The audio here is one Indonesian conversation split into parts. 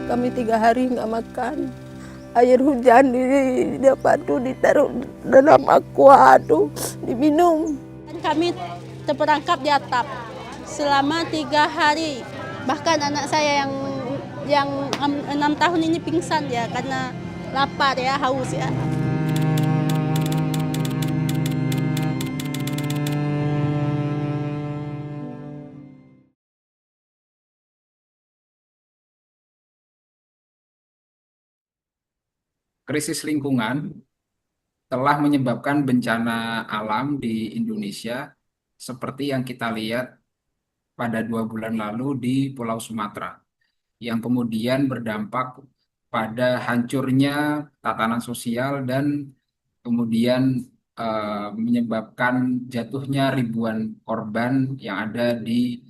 Kami 3 hari nggak makan. Air hujan dapat tuh ditaruh dalam aqua tuh diminum. Kami terperangkap di atap selama 3 hari. Bahkan anak saya yang 6 tahun ini pingsan ya karena lapar ya, haus ya. Krisis lingkungan telah menyebabkan bencana alam di Indonesia seperti yang kita lihat pada 2 bulan lalu di Pulau Sumatera, yang kemudian berdampak pada hancurnya tatanan sosial dan kemudian menyebabkan jatuhnya ribuan korban yang ada di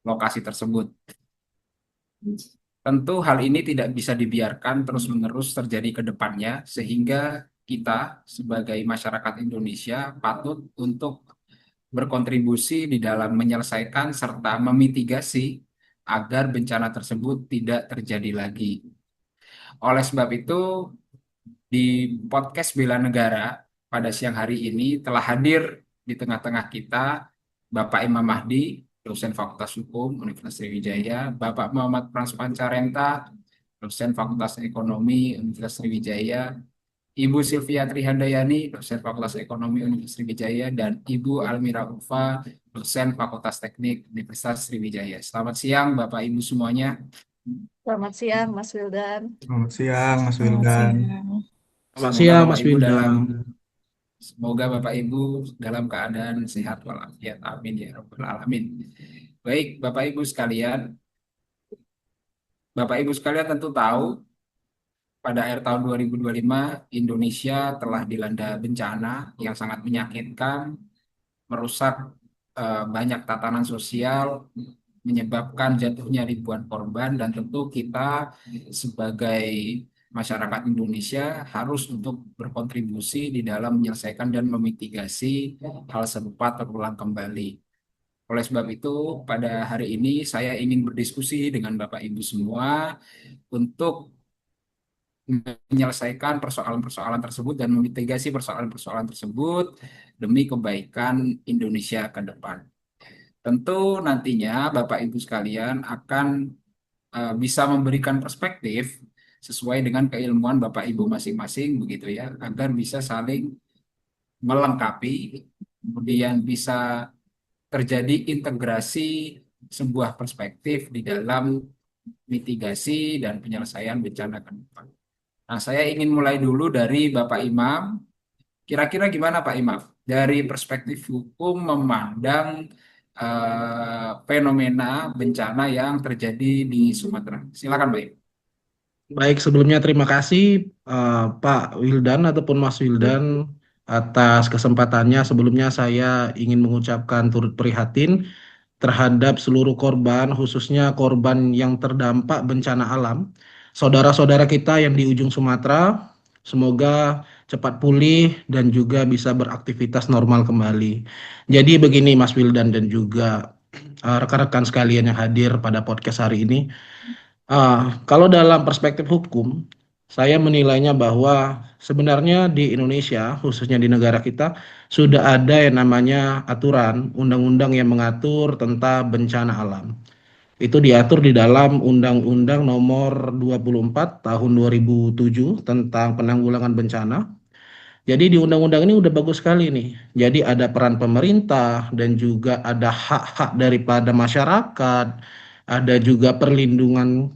lokasi tersebut. Tentu hal ini tidak bisa dibiarkan terus-menerus terjadi ke depannya, sehingga kita sebagai masyarakat Indonesia patut untuk berkontribusi di dalam menyelesaikan serta memitigasi agar bencana tersebut tidak terjadi lagi. Oleh sebab itu, di podcast Bela Negara pada siang hari ini telah hadir di tengah-tengah kita Bapak Imam Mahdi, dosen Fakultas Hukum Universitas Sriwijaya, Bapak Muhammad Frans Pancarenta, dosen Fakultas Ekonomi Universitas Sriwijaya, Ibu Sylvia Trihandayani, dosen Fakultas Ekonomi Universitas Sriwijaya, dan Ibu Almira Ulfa, dosen Fakultas Teknik Universitas Sriwijaya. Selamat siang Bapak Ibu semuanya. Selamat siang Mas Wildan. Selamat siang, Mas Wildan. Selamat siang, Mas Wildan. Semoga Bapak Ibu dalam keadaan sehat walafiat. Amin ya Rabbal Alamin. Baik, Bapak Ibu sekalian. Bapak Ibu sekalian tentu tahu pada akhir tahun 2025 Indonesia telah dilanda bencana yang sangat menyakitkan, merusak banyak tatanan sosial, menyebabkan jatuhnya ribuan korban, dan tentu kita sebagai masyarakat Indonesia harus untuk berkontribusi di dalam menyelesaikan dan memitigasi hal serupa terulang kembali. Oleh sebab itu, pada hari ini saya ingin berdiskusi dengan Bapak Ibu semua untuk menyelesaikan persoalan-persoalan tersebut dan memitigasi persoalan-persoalan tersebut demi kebaikan Indonesia ke depan. Tentu nantinya Bapak Ibu sekalian akan bisa memberikan perspektif sesuai dengan keilmuan Bapak Ibu masing-masing begitu ya, agar bisa saling melengkapi, kemudian bisa terjadi integrasi sebuah perspektif di dalam mitigasi dan penyelesaian bencana ke depan. Nah, saya ingin mulai dulu dari Bapak Imam. Kira-kira gimana Pak Imam? Dari perspektif hukum memandang fenomena bencana yang terjadi di Sumatera. Silakan Pak Imam. Baik, sebelumnya terima kasih Pak Wildan ataupun Mas Wildan atas kesempatannya. Sebelumnya saya ingin mengucapkan turut prihatin terhadap seluruh korban, khususnya korban yang terdampak bencana alam. Saudara-saudara kita yang di ujung Sumatera, semoga cepat pulih dan juga bisa beraktivitas normal kembali. Jadi begini Mas Wildan dan juga rekan-rekan sekalian yang hadir pada podcast hari ini. Kalau dalam perspektif hukum, saya menilainya bahwa sebenarnya di Indonesia, khususnya di negara kita, sudah ada yang namanya aturan undang-undang yang mengatur tentang bencana alam. Itu diatur di dalam Undang-Undang Nomor 24 Tahun 2007 tentang penanggulangan bencana. Jadi di undang-undang ini udah bagus sekali nih. Jadi ada peran pemerintah dan juga ada hak-hak daripada masyarakat, ada juga perlindungan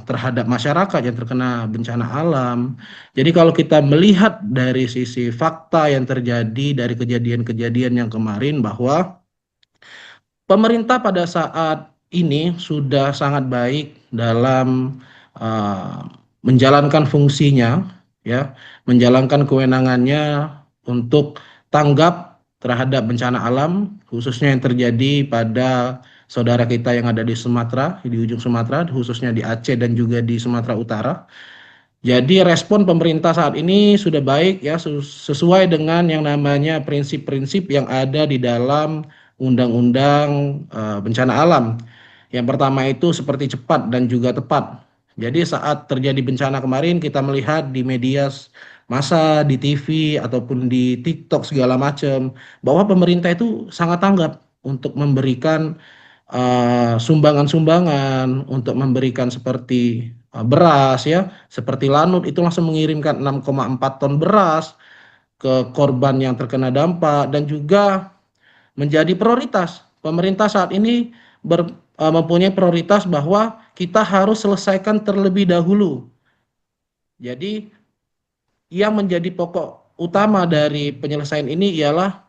terhadap masyarakat yang terkena bencana alam. Jadi kalau kita melihat dari sisi fakta yang terjadi dari kejadian-kejadian yang kemarin, bahwa pemerintah pada saat ini sudah sangat baik dalam menjalankan fungsinya, ya, menjalankan kewenangannya untuk tanggap terhadap bencana alam, khususnya yang terjadi pada saudara kita yang ada di Sumatera, di ujung Sumatera, khususnya di Aceh dan juga di Sumatera Utara. Jadi respon pemerintah saat ini sudah baik ya, sesuai dengan yang namanya prinsip-prinsip yang ada di dalam Undang-Undang Bencana Alam. Yang pertama itu seperti cepat dan juga tepat. Jadi saat terjadi bencana kemarin kita melihat di media massa, di TV ataupun di TikTok segala macam bahwa pemerintah itu sangat tanggap untuk memberikan sumbangan-sumbangan, untuk memberikan seperti beras ya, seperti Lanut itu langsung mengirimkan 6,4 ton beras ke korban yang terkena dampak dan juga menjadi prioritas. Pemerintah saat ini mempunyai prioritas bahwa kita harus selesaikan terlebih dahulu. Jadi yang menjadi pokok utama dari penyelesaian ini ialah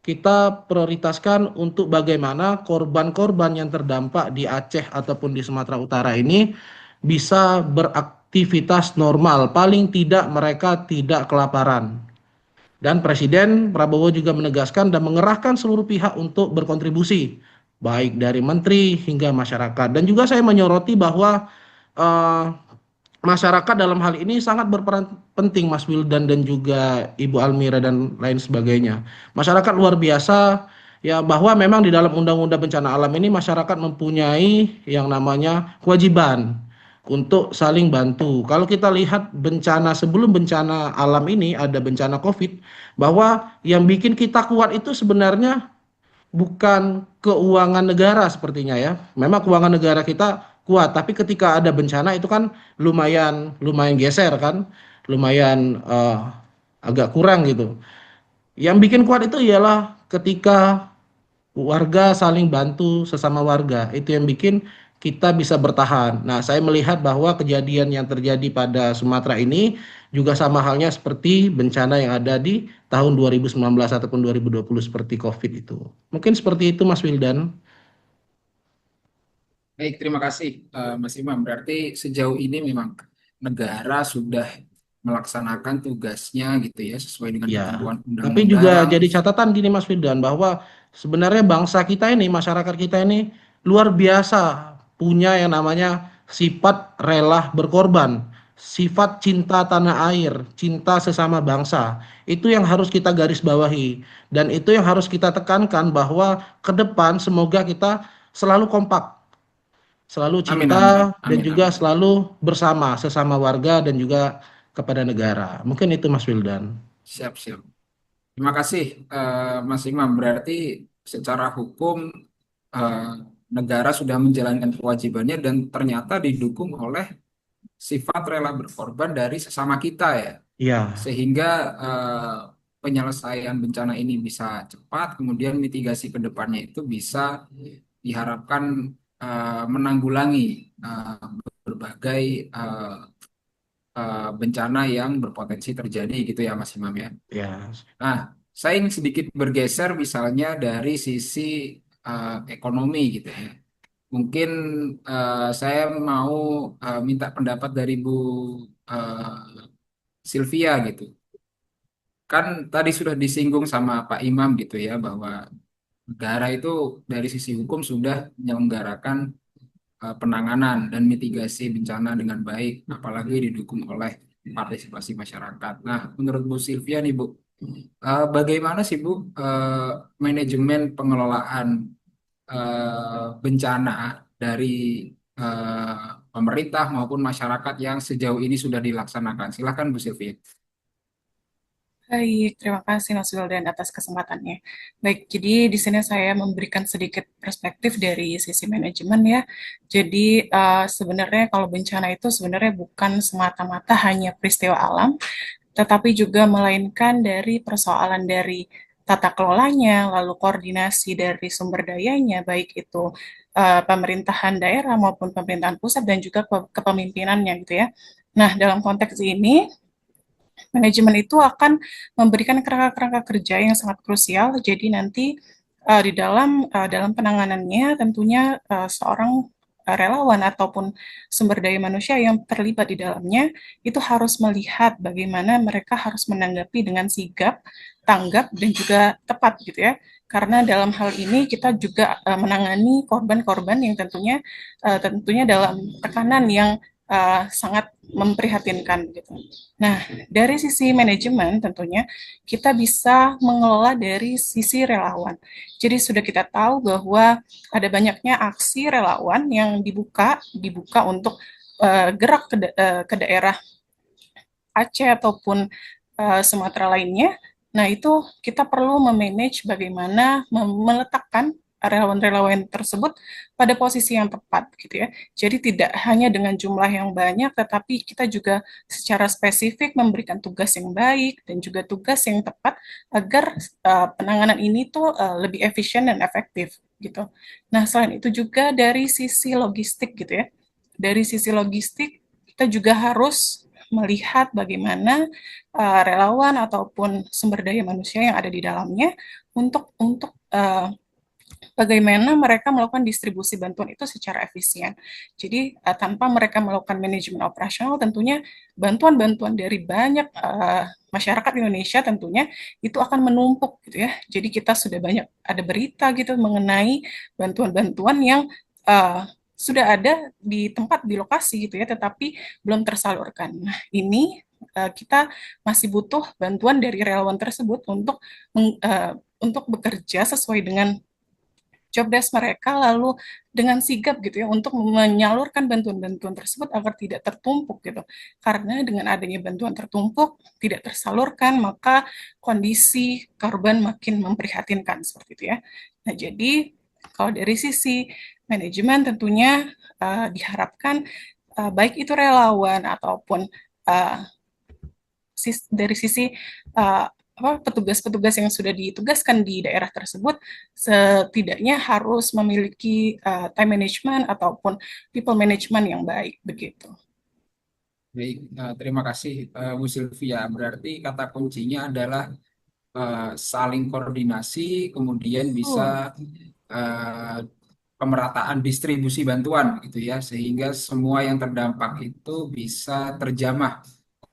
kita prioritaskan untuk bagaimana korban-korban yang terdampak di Aceh ataupun di Sumatera Utara ini bisa beraktivitas normal, paling tidak mereka tidak kelaparan. Dan Presiden Prabowo juga menegaskan dan mengerahkan seluruh pihak untuk berkontribusi, baik dari menteri hingga masyarakat. Dan juga saya menyoroti bahwa eh, masyarakat dalam hal ini sangat berperan penting, Mas Wildan dan juga Ibu Almira dan lain sebagainya. Masyarakat luar biasa ya, bahwa memang di dalam Undang-Undang Bencana Alam ini masyarakat mempunyai yang namanya kewajiban untuk saling bantu. Kalau kita lihat bencana sebelum bencana alam ini ada bencana COVID, bahwa yang bikin kita kuat itu sebenarnya bukan keuangan negara sepertinya ya. Memang keuangan negara kita kuat, tapi ketika ada bencana itu kan lumayan lumayan geser kan, lumayan agak kurang gitu. Yang bikin kuat itu ialah ketika warga saling bantu sesama warga. Itu yang bikin kita bisa bertahan. Nah, saya melihat bahwa kejadian yang terjadi pada Sumatera ini juga sama halnya seperti bencana yang ada di tahun 2019 ataupun 2020 seperti COVID itu. Mungkin seperti itu Mas Wildan. Baik, terima kasih Mas Imam. Berarti sejauh ini memang negara sudah melaksanakan tugasnya gitu ya sesuai dengan Ya, ketentuan tapi juga undang-undang. jadi catatan gini Mas Wildan bahwa sebenarnya bangsa kita ini, masyarakat kita ini luar biasa punya yang namanya sifat rela berkorban, sifat cinta tanah air, cinta sesama bangsa. Itu yang harus kita garis bawahi dan itu yang harus kita tekankan bahwa ke depan semoga kita selalu kompak, selalu Amin, amin, cinta dan amin, juga amin. selalu bersama sesama warga dan juga kepada negara. Mungkin itu Mas Wildan. Siap, siap. Terima kasih Mas Imam. Berarti secara hukum eh, negara sudah menjalankan kewajibannya dan ternyata didukung oleh sifat rela berkorban dari sesama kita ya. Ya. Sehingga penyelesaian bencana ini bisa cepat, kemudian mitigasi ke depannya itu bisa diharapkan menanggulangi eh, berbagai bencana yang berpotensi terjadi gitu ya Mas Imam ya. Ya, Nah, saya ingin sedikit bergeser misalnya dari sisi ekonomi gitu ya. Mungkin saya mau minta pendapat dari Bu eh, Sylvia gitu. Kan tadi sudah disinggung sama Pak Imam gitu ya bahwa negara itu dari sisi hukum sudah menyelenggarakan penanganan dan mitigasi bencana dengan baik, apalagi didukung oleh partisipasi masyarakat. Nah, menurut Bu Sylvia nih Bu, bagaimana sih Bu manajemen pengelolaan bencana dari eh, pemerintah maupun masyarakat yang sejauh ini sudah dilaksanakan? Silakan Bu Sylvia. Baik, terima kasih Mas Wildan atas kesempatannya. Baik, jadi di sini saya memberikan sedikit perspektif dari sisi manajemen ya. Jadi sebenarnya kalau bencana itu sebenarnya bukan semata-mata hanya peristiwa alam, tetapi juga melainkan dari persoalan dari tata kelolanya, lalu koordinasi dari sumber dayanya, baik itu pemerintahan daerah maupun pemerintahan pusat dan juga kepemimpinannya gitu ya. Nah, dalam konteks ini manajemen itu akan memberikan kerangka-kerangka kerja yang sangat krusial. Jadi nanti dalam penanganannya tentunya seorang relawan ataupun sumber daya manusia yang terlibat di dalamnya itu harus melihat bagaimana mereka harus menanggapi dengan sigap, tanggap dan juga tepat gitu ya. Karena dalam hal ini kita juga menangani korban-korban yang tentunya dalam tekanan yang sangat memprihatinkan gitu. Nah, dari sisi manajemen tentunya kita bisa mengelola dari sisi relawan. Jadi sudah kita tahu bahwa ada banyaknya aksi relawan yang dibuka untuk gerak ke daerah Aceh ataupun Sumatera lainnya. Nah, itu kita perlu memanage bagaimana meletakkan relawan-relawan tersebut pada posisi yang tepat gitu ya. Jadi tidak hanya dengan jumlah yang banyak, tetapi kita juga secara spesifik memberikan tugas yang baik dan juga tugas yang tepat agar penanganan ini tuh lebih efisien dan efektif gitu. Nah, selain itu juga dari sisi logistik gitu ya. Dari sisi logistik kita juga harus melihat bagaimana relawan ataupun sumber daya manusia yang ada di dalamnya untuk bagaimana mereka melakukan distribusi bantuan itu secara efisien. Jadi tanpa mereka melakukan manajemen operasional, tentunya bantuan-bantuan dari banyak masyarakat Indonesia tentunya itu akan menumpuk gitu ya. Jadi kita sudah banyak ada berita gitu mengenai bantuan-bantuan yang sudah ada di tempat di lokasi gitu ya, tetapi belum tersalurkan. Nah, ini kita masih butuh bantuan dari relawan tersebut untuk bekerja sesuai dengan job desk mereka, lalu dengan sigap gitu ya untuk menyalurkan bantuan-bantuan tersebut agar tidak tertumpuk gitu. Karena dengan adanya bantuan tertumpuk tidak tersalurkan, maka kondisi korban makin memprihatinkan seperti itu ya. Nah, jadi kalau dari sisi manajemen tentunya diharapkan baik itu relawan ataupun uh, dari sisi petugas-petugas yang sudah ditugaskan di daerah tersebut setidaknya harus memiliki time management ataupun people management yang baik begitu. Baik, terima kasih Bu Sylvia. Berarti kata kuncinya adalah saling koordinasi, kemudian bisa pemerataan distribusi bantuan gitu ya, sehingga semua yang terdampak itu bisa terjamah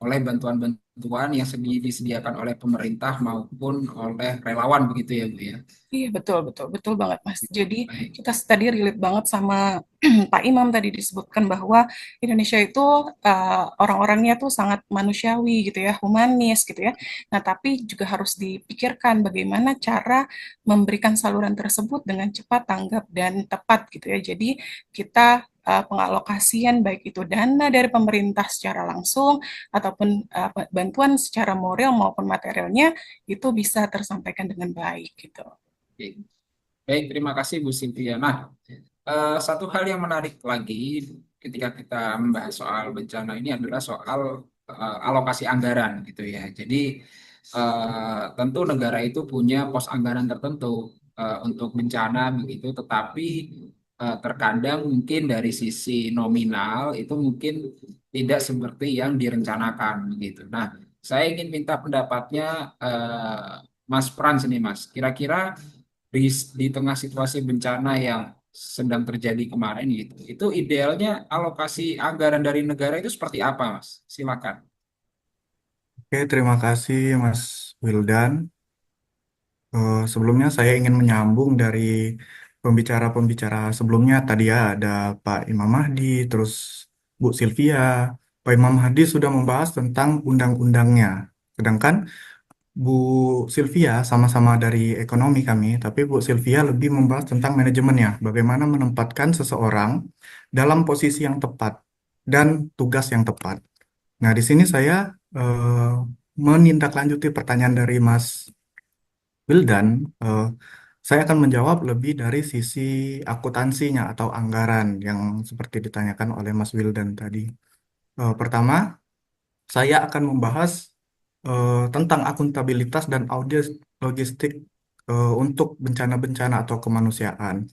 oleh bantuan-bantuan yang disediakan oleh pemerintah maupun oleh relawan begitu ya Bu ya. Iya, betul banget Mas. Jadi Baik. kita tadi relate banget sama Pak Imam tadi disebutkan bahwa Indonesia itu orang-orangnya tuh sangat manusiawi gitu ya, humanis gitu ya. Nah, tapi juga harus dipikirkan bagaimana cara memberikan saluran tersebut dengan cepat, tanggap, dan tepat gitu ya. Jadi kita pengalokasian baik itu dana dari pemerintah secara langsung ataupun bantuan secara moral maupun materialnya itu bisa tersampaikan dengan baik gitu. Oke. Baik, terima kasih Bu Cynthia. Nah, satu hal yang menarik lagi ketika kita membahas soal bencana ini adalah soal alokasi anggaran gitu ya. Jadi tentu negara itu punya pos anggaran tertentu untuk bencana begitu, tetapi terkadang mungkin dari sisi nominal itu mungkin tidak seperti yang direncanakan begitu. Nah, saya ingin minta pendapatnya Mas Frans ini Mas. Kira-kira di tengah situasi bencana yang sedang terjadi kemarin gitu, itu idealnya alokasi anggaran dari negara itu seperti apa, Mas? Silakan. Oke, terima kasih Mas Wildan. Sebelumnya saya ingin menyambung dari pembicara-pembicara sebelumnya. Tadi ya ada Pak Imam Mahdi, terus Bu Sylvia. Pak Imam Mahdi sudah membahas tentang undang-undangnya. Sedangkan Bu Sylvia sama-sama dari ekonomi kami, tapi Bu Sylvia lebih membahas tentang manajemennya, bagaimana menempatkan seseorang dalam posisi yang tepat dan tugas yang tepat. Nah, di sini saya menindaklanjuti pertanyaan dari Mas Wildan. Saya akan menjawab lebih dari sisi akuntansinya atau anggaran yang seperti ditanyakan oleh Mas Wildan tadi. Pertama, saya akan membahas tentang akuntabilitas dan audit logistik untuk bencana-bencana atau kemanusiaan.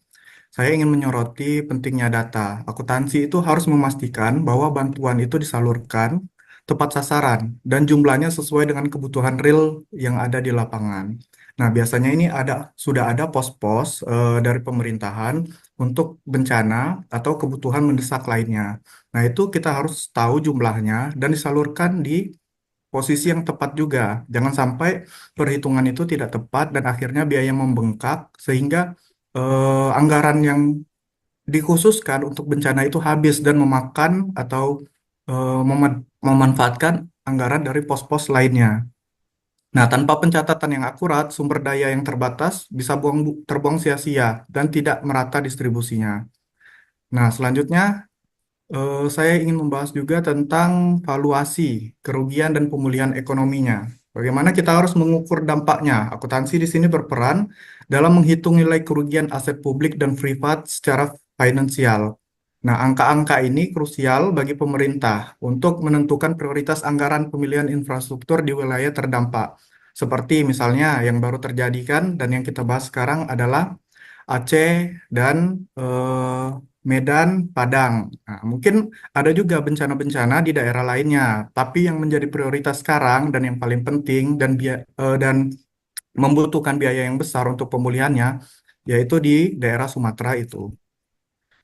Saya ingin menyoroti pentingnya data. Akuntansi itu harus memastikan bahwa bantuan itu disalurkan tepat sasaran dan jumlahnya sesuai dengan kebutuhan real yang ada di lapangan. Nah, biasanya ini sudah ada pos-pos dari pemerintahan untuk bencana atau kebutuhan mendesak lainnya. Nah, itu kita harus tahu jumlahnya dan disalurkan di posisi yang tepat juga. Jangan sampai perhitungan itu tidak tepat dan akhirnya biaya membengkak sehingga anggaran yang dikhususkan untuk bencana itu habis dan memakan atau memanfaatkan anggaran dari pos-pos lainnya. Nah, tanpa pencatatan yang akurat, sumber daya yang terbatas bisa terbuang sia-sia dan tidak merata distribusinya. Nah, selanjutnya Saya ingin membahas juga tentang valuasi kerugian dan pemulihan ekonominya. Bagaimana kita harus mengukur dampaknya? Akuntansi di sini berperan dalam menghitung nilai kerugian aset publik dan privat secara finansial. Nah, angka-angka ini krusial bagi pemerintah untuk menentukan prioritas anggaran pemilihan infrastruktur di wilayah terdampak. Seperti misalnya yang baru terjadi kan dan yang kita bahas sekarang adalah Aceh dan Medan, Padang. Nah, mungkin ada juga bencana-bencana di daerah lainnya, tapi yang menjadi prioritas sekarang dan yang paling penting dan membutuhkan biaya yang besar untuk pemulihannya, yaitu di daerah Sumatera itu.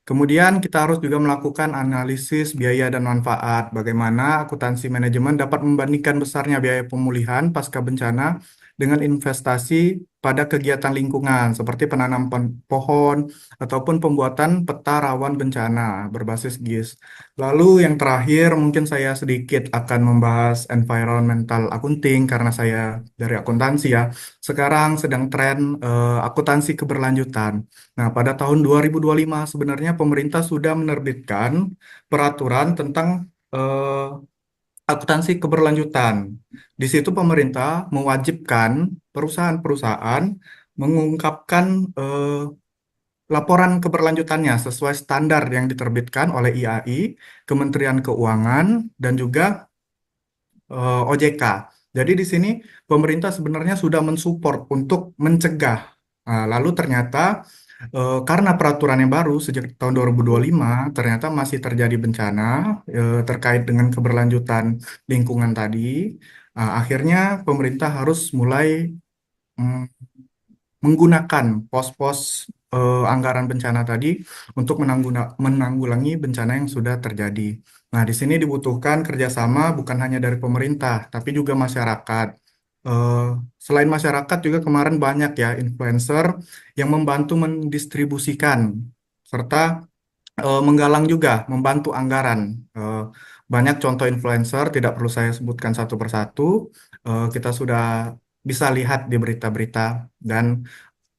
Kemudian kita harus juga melakukan analisis biaya dan manfaat. Bagaimana akuntansi manajemen dapat membandingkan besarnya biaya pemulihan pasca bencana dengan investasi pada kegiatan lingkungan seperti penanaman pohon ataupun pembuatan peta rawan bencana berbasis GIS. Lalu yang terakhir mungkin saya sedikit akan membahas environmental accounting karena saya dari akuntansi ya. Sekarang sedang tren akuntansi keberlanjutan. Nah, pada tahun 2025 sebenarnya pemerintah sudah menerbitkan peraturan tentang akuntansi keberlanjutan. Di situ pemerintah mewajibkan perusahaan-perusahaan mengungkapkan laporan keberlanjutannya sesuai standar yang diterbitkan oleh IAI, Kementerian Keuangan, dan juga OJK. Jadi di sini pemerintah sebenarnya sudah mensupport untuk mencegah. Nah, lalu ternyata karena peraturan yang baru sejak tahun 2025 ternyata masih terjadi bencana terkait dengan keberlanjutan lingkungan tadi. Akhirnya pemerintah harus mulai mm, menggunakan pos-pos anggaran bencana tadi untuk menanggulangi bencana yang sudah terjadi. Nah, di sini dibutuhkan kerjasama bukan hanya dari pemerintah, tapi juga masyarakat. Eh, Selain masyarakat juga kemarin banyak ya influencer yang membantu mendistribusikan serta menggalang juga, membantu anggaran. Eh, Banyak contoh influencer, tidak perlu saya sebutkan satu persatu. Kita sudah bisa lihat di berita-berita dan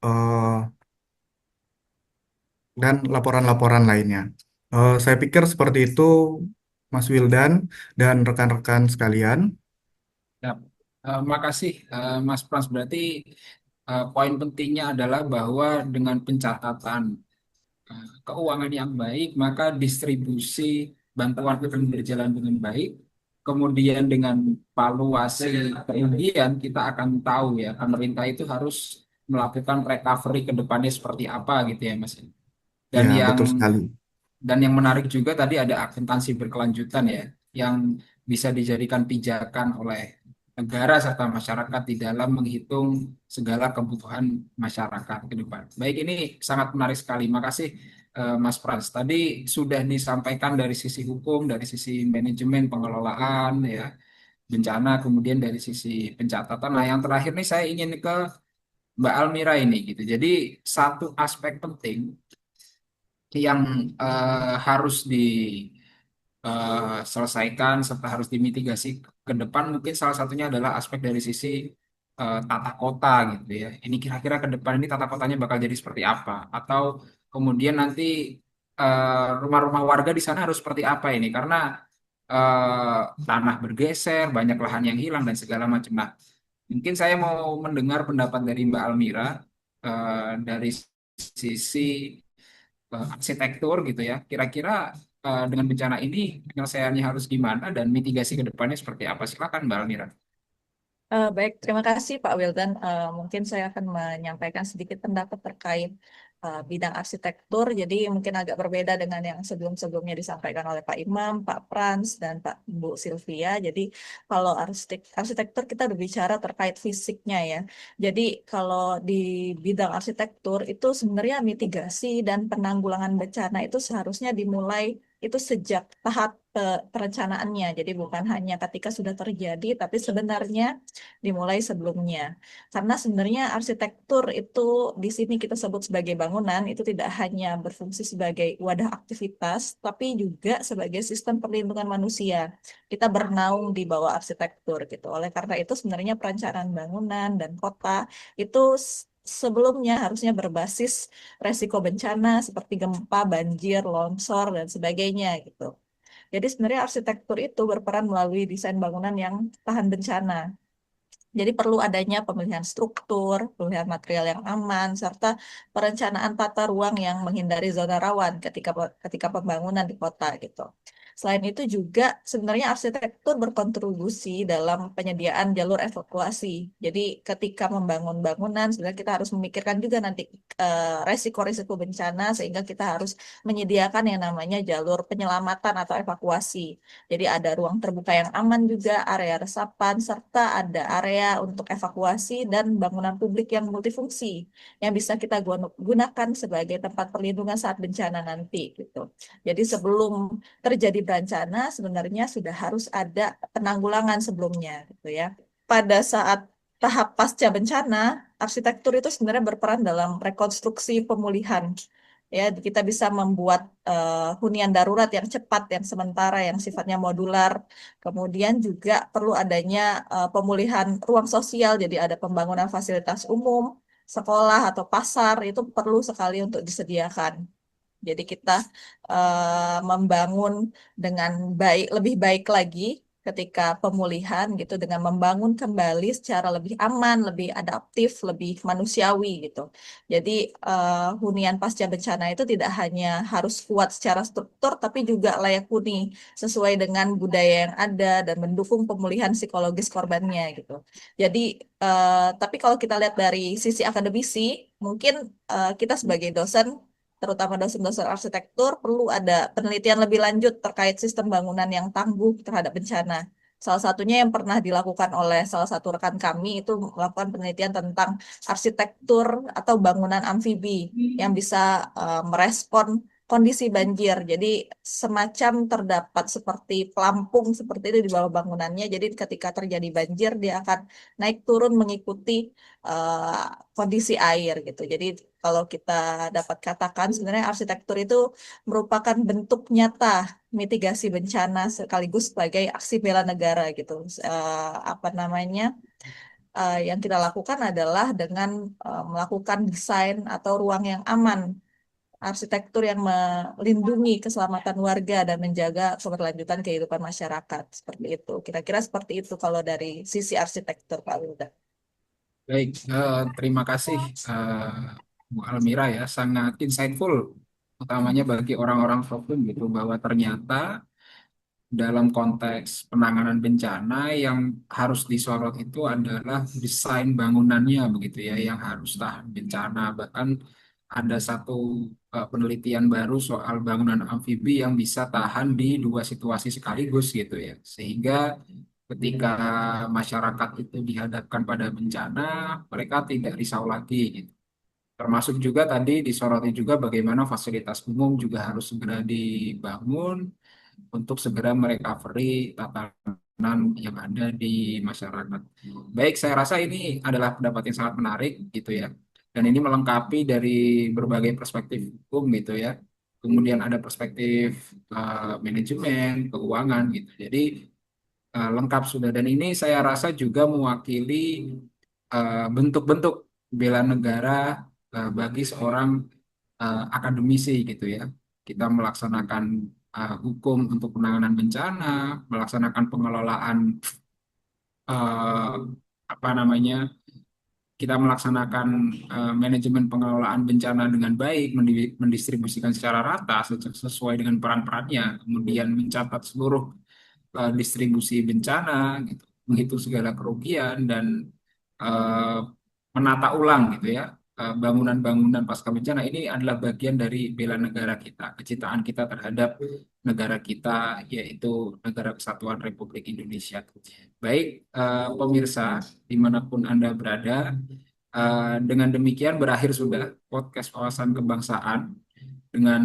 eh, laporan-laporan lainnya. Saya pikir seperti itu, Mas Wildan dan rekan-rekan sekalian. Ya, makasih Mas Frans. Berarti poin pentingnya adalah bahwa dengan pencatatan keuangan yang baik, maka distribusi bantuan akan berjalan dengan baik. Kemudian dengan valuasi kerugian kita akan tahu ya pemerintah itu harus melakukan recovery ke depannya seperti apa gitu ya Mas. Dan Ya, yang betul sekali. menarik juga tadi ada akuntansi berkelanjutan ya, yang bisa dijadikan pijakan oleh negara serta masyarakat di dalam menghitung segala kebutuhan masyarakat ke depan. Baik, ini sangat menarik sekali. Makasih Mas Frans. Tadi sudah disampaikan dari sisi hukum, dari sisi manajemen pengelolaan ya, bencana, kemudian dari sisi pencatatan. Nah, yang terakhir nih saya ingin ke Mbak Almira ini gitu. Jadi satu aspek penting yang harus diselesaikan serta harus dimitigasi ke depan mungkin salah satunya adalah aspek dari sisi tata kota gitu ya. Ini kira-kira ke depan ini tata kotanya bakal jadi seperti apa? Atau kemudian nanti rumah-rumah warga di sana harus seperti apa ini? Karena tanah bergeser, banyak lahan yang hilang dan segala macam. Nah, mungkin saya mau mendengar pendapat dari Mbak Almira dari sisi arsitektur gitu ya. Kira-kira dengan bencana ini penyelesaiannya harus gimana dan mitigasi ke depannya seperti apa? Silakan Mbak Almira. Baik, terima kasih Pak Wildan. Mungkin saya akan menyampaikan sedikit pendapat terkait bidang arsitektur. Jadi mungkin agak berbeda dengan yang sebelum-sebelumnya disampaikan oleh Pak Imam, Pak Frans, dan Pak Bu Sylvia. Jadi kalau arsitektur kita berbicara terkait fisiknya ya. Jadi kalau di bidang arsitektur itu sebenarnya mitigasi dan penanggulangan bencana itu seharusnya dimulai itu sejak tahap perencanaannya. Jadi bukan hanya ketika sudah terjadi, tapi sebenarnya dimulai sebelumnya. Karena sebenarnya arsitektur itu di sini kita sebut sebagai bangunan, itu tidak hanya berfungsi sebagai wadah aktivitas, tapi juga sebagai sistem perlindungan manusia. Kita bernaung di bawah arsitektur gitu. Oleh karena itu sebenarnya perencanaan bangunan dan kota itu sebelumnya harusnya berbasis resiko bencana seperti gempa, banjir, longsor, dan sebagainya gitu. Jadi sebenarnya arsitektur itu berperan melalui desain bangunan yang tahan bencana. Jadi perlu adanya pemilihan struktur, pemilihan material yang aman, serta perencanaan tata ruang yang menghindari zona rawan ketika pembangunan di kota gitu. Selain itu juga sebenarnya arsitektur berkontribusi dalam penyediaan jalur evakuasi. Jadi ketika membangun bangunan, sebenarnya kita harus memikirkan juga nanti resiko-resiko bencana sehingga kita harus menyediakan yang namanya jalur penyelamatan atau evakuasi. Jadi ada ruang terbuka yang aman juga, area resapan, serta ada area untuk evakuasi dan bangunan publik yang multifungsi yang bisa kita gunakan sebagai tempat perlindungan saat bencana nanti gitu. Jadi sebelum terjadi bencana sebenarnya sudah harus ada penanggulangan sebelumnya gitu ya. Pada saat tahap pasca bencana, arsitektur itu sebenarnya berperan dalam rekonstruksi pemulihan. Ya, kita bisa membuat hunian darurat yang cepat, yang sementara, yang sifatnya modular. Kemudian juga perlu adanya pemulihan ruang sosial, jadi ada pembangunan fasilitas umum, sekolah atau pasar itu perlu sekali untuk disediakan. Jadi kita membangun dengan lebih baik lagi ketika pemulihan gitu dengan membangun kembali secara lebih aman, lebih adaptif, lebih manusiawi gitu. Jadi hunian pasca bencana itu tidak hanya harus kuat secara struktur, tapi juga layak huni sesuai dengan budaya yang ada dan mendukung pemulihan psikologis korbannya gitu. Jadi tapi kalau kita lihat dari sisi akademisi, mungkin kita sebagai dosen terutama dosen-dosen arsitektur, perlu ada penelitian lebih lanjut terkait sistem bangunan yang tangguh terhadap bencana. Salah satunya yang pernah dilakukan oleh salah satu rekan kami itu melakukan penelitian tentang arsitektur atau bangunan amfibi yang bisa merespon kondisi banjir. Jadi semacam terdapat seperti pelampung seperti itu di bawah bangunannya. Jadi ketika terjadi banjir dia akan naik turun mengikuti kondisi air gitu. Jadi kalau kita dapat katakan sebenarnya arsitektur itu merupakan bentuk nyata mitigasi bencana sekaligus sebagai aksi bela negara gitu. Apa namanya? Yang kita lakukan adalah dengan melakukan desain atau ruang yang aman, arsitektur yang melindungi keselamatan warga dan menjaga keberlanjutan kehidupan masyarakat. Seperti itu. Kira-kira seperti itu kalau dari sisi arsitektur, Pak Wilda. Baik, terima kasih Bu Almira ya, sangat insightful, utamanya bagi orang-orang Sopim gitu, bahwa ternyata dalam konteks penanganan bencana yang harus disorot itu adalah desain bangunannya begitu ya, yang harus tahan bencana. Bahkan ada satu penelitian baru soal bangunan amfibi yang bisa tahan di dua situasi sekaligus gitu ya, sehingga ketika masyarakat itu dihadapkan pada bencana, mereka tidak risau lagi gitu. Termasuk juga tadi disoroti juga bagaimana fasilitas umum juga harus segera dibangun untuk segera merecovery tatanan yang ada di masyarakat. Baik, saya rasa ini adalah pendapat yang sangat menarik gitu ya. Dan ini melengkapi dari berbagai perspektif hukum gitu ya. Kemudian ada perspektif manajemen, keuangan gitu. Jadi lengkap sudah. Dan ini saya rasa juga mewakili bentuk-bentuk bela negara bagi seorang akademisi gitu ya. Kita melaksanakan hukum untuk penanganan bencana, melaksanakan pengelolaan eh, apa namanya, kita melaksanakan manajemen pengelolaan bencana dengan baik, mendistribusikan secara rata sesuai dengan peran-perannya, kemudian mencatat seluruh distribusi bencana, gitu, menghitung segala kerugian dan eh, menata ulang gitu ya bangunan-bangunan pasca bencana. Ini adalah bagian dari bela negara kita, kecintaan kita terhadap negara kita, yaitu Negara Kesatuan Republik Indonesia. Baik, pemirsa dimanapun Anda berada, dengan demikian berakhir sudah podcast Wawasan Kebangsaan dengan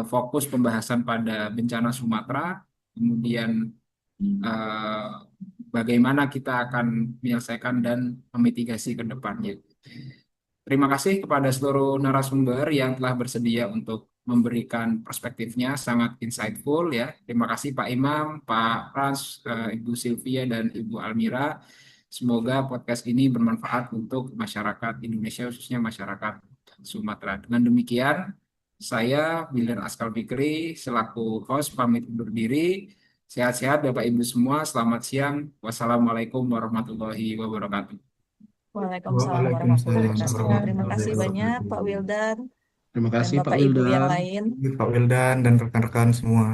fokus pembahasan pada bencana Sumatera, kemudian eh, bagaimana kita akan menyelesaikan dan memitigasi ke depannya. Terima kasih kepada seluruh narasumber yang telah bersedia untuk memberikan perspektifnya, sangat insightful ya. Terima kasih Pak Imam, Pak Frans, Ibu Sylvia, dan Ibu Almira. Semoga podcast ini bermanfaat untuk masyarakat Indonesia, khususnya masyarakat Sumatera. Dengan demikian, saya Wildan Askal Fikri selaku host pamit undur diri. Sehat-sehat Bapak Ibu semua. Selamat siang. Wassalamualaikum warahmatullahi wabarakatuh. Waalaikumsalam warahmatullahi Waalaikumsalam wabarakatuh. Terima kasih warahmatullahi banyak Pak wabarakatuh. Wildan Terima dan kasih Pak Bapak Ibu yang Wildan. lain. Pak Wildan dan rekan-rekan semua.